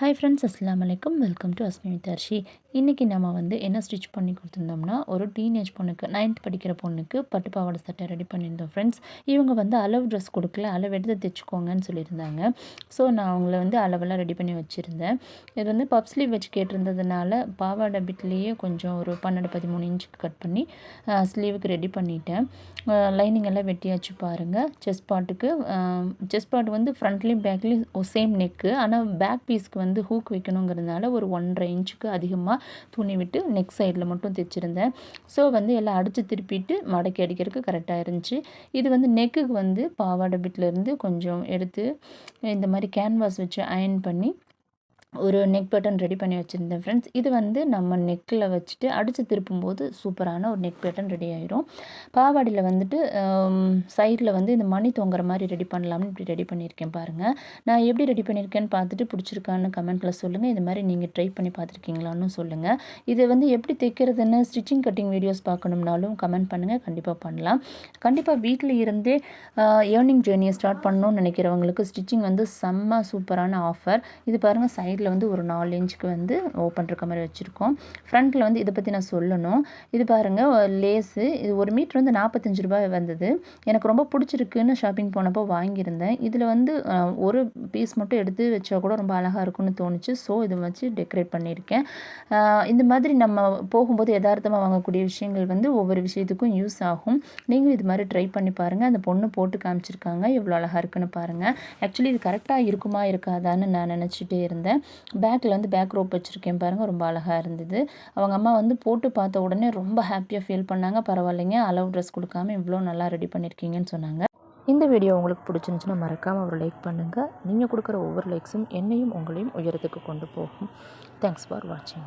Hi friends, அஸ்ஸலாமு அலைக்கும். Welcome to Asmi with Arshi. இன்றைக்கி நம்ம என்ன ஸ்டிச் பண்ணி கொடுத்துருந்தோம்னா, ஒரு டீனேஜ் பொண்ணுக்கு 9th படிக்கிற பொண்ணுக்கு பட்டு பாவாடை சட்டை ரெடி பண்ணியிருந்தோம் ஃப்ரெண்ட்ஸ். இவங்க அளவு ட்ரெஸ் கொடுக்கல, அளவு எடுத்து தைச்சிக்கோங்கன்னு சொல்லியிருந்தாங்க. ஸோ நான் அவங்கள அளவெல்லாம் ரெடி பண்ணி வச்சுருந்தேன். இது பப் ஸ்லீவ் வச்சு கேட்டிருந்ததுனால பாவாடை பிட்லேயே கொஞ்சம் ஒரு 12-13 இன்ச்சுக்கு கட் பண்ணி ஸ்லீவுக்கு ரெடி பண்ணிட்டேன். லைனிங் எல்லாம் வெட்டியாச்சு பாருங்கள். செஸ்ட் பார்ட் ஃப்ரண்ட்லேயும் பேக்லேயும் சேம் நெக்கு. ஆனால் பேக் பீஸ்க்கு ஹூக் வைக்கணுங்கிறதுனால ஒரு 1.5 இன்ச்சுக்கு அதிகமாக துணி விட்டு நெக் சைடில் மட்டும் தைச்சிருந்தேன். ஸோ எல்லாம் அடித்து திருப்பிட்டு மடக்கி அடிக்கிறதுக்கு கரெக்டாக இருந்துச்சு. இது நெக்குக்கு பாவாடை பிட்லேருந்து கொஞ்சம் எடுத்து இந்த மாதிரி கேன்வாஸ் வச்சு அயர்ன் பண்ணி ஒரு நெக் பேட்டர்ன் ரெடி பண்ணி வச்சுருந்தேன் ஃப்ரெண்ட்ஸ். இது நம்ம நெக்கில் வச்சுட்டு அடித்து திருப்பும்போது சூப்பரான ஒரு நெக் பேட்டர்ன் ரெடி ஆயிரும். பாவாடியில் சைடில் இந்த மணி தொங்குற மாதிரி ரெடி பண்ணலாம்னு இப்படி ரெடி பண்ணியிருக்கேன் பாருங்கள். நான் எப்படி ரெடி பண்ணியிருக்கேன்னு பார்த்துட்டு பிடிச்சிருக்கான்னு கமெண்ட்டில் சொல்லுங்கள். இது மாதிரி நீங்கள் ட்ரை பண்ணி பார்த்துருக்கீங்களான்னு சொல்லுங்கள். இது எப்படி தைக்கிறதுன்னு ஸ்டிச்சிங் கட்டிங் வீடியோஸ் பார்க்கணும்னாலும் கமெண்ட் பண்ணுங்கள். கண்டிப்பாக பண்ணலாம். கண்டிப்பாக வீட்டில் இருந்தே ஏர்னிங் ஜேர்னியை ஸ்டார்ட் பண்ணணும்னு நினைக்கிறவங்களுக்கு ஸ்டிச்சிங் செம்ம சூப்பரான ஆஃபர். இது பாருங்கள், சைடில் ஒரு 4 இன்ச்சுக்கு ஓப்பன் இருக்க மாதிரி வச்சுருக்கோம். ஃப்ரண்ட்டில் இதை பற்றி நான் சொல்லணும். இது பாருங்கள், லேஸு. இது 1 மீட்டர் 45 ரூபாய் வந்தது. எனக்கு ரொம்ப பிடிச்சிருக்குன்னு ஷாப்பிங் போனப்போ வாங்கியிருந்தேன். இதில் ஒரு பீஸ் மட்டும் எடுத்து வச்சா கூட ரொம்ப அழகாக இருக்குன்னு தோணுச்சு. ஸோ இதை வச்சு டெக்கரேட் பண்ணியிருக்கேன். இந்த மாதிரி நம்ம போகும்போது யதார்த்தமாக வாங்கக்கூடிய விஷயங்கள் ஒவ்வொரு விஷயத்துக்கும் யூஸ் ஆகும். நீங்களும் இது மாதிரி ட்ரை பண்ணி பாருங்கள். அந்த பொண்ணு போட்டு காமிச்சிருக்காங்க, எவ்வளோ அழகாக இருக்குன்னு பாருங்கள். ஆக்சுவலி இது கரெக்டாக இருக்குமா இருக்காதான்னு நான் நினச்சிட்டே இருந்தேன். பேக்கில் பேக் ரோப் வச்சுருக்கேன் பாருங்கள், ரொம்ப அழகாக இருந்தது. அவங்க அம்மா போட்டு பார்த்த உடனே ரொம்ப ஹாப்பியாக ஃபீல் பண்ணாங்க. பரவாயில்லைங்க, அளவு ட்ரெஸ் கொடுக்காம இவ்வளோ நல்லா ரெடி பண்ணியிருக்கீங்கன்னு சொன்னாங்க. இந்த வீடியோ உங்களுக்கு பிடிச்சிருந்துச்சுன்னா மறக்காமல் ஒரு லைக் பண்ணுங்கள். நீங்கள் கொடுக்குற ஒவ்வொரு லைக்ஸும் என்னையும் உங்களையும் உயரத்துக்கு கொண்டு போகும். தேங்க்ஸ் ஃபார் வாட்சிங்.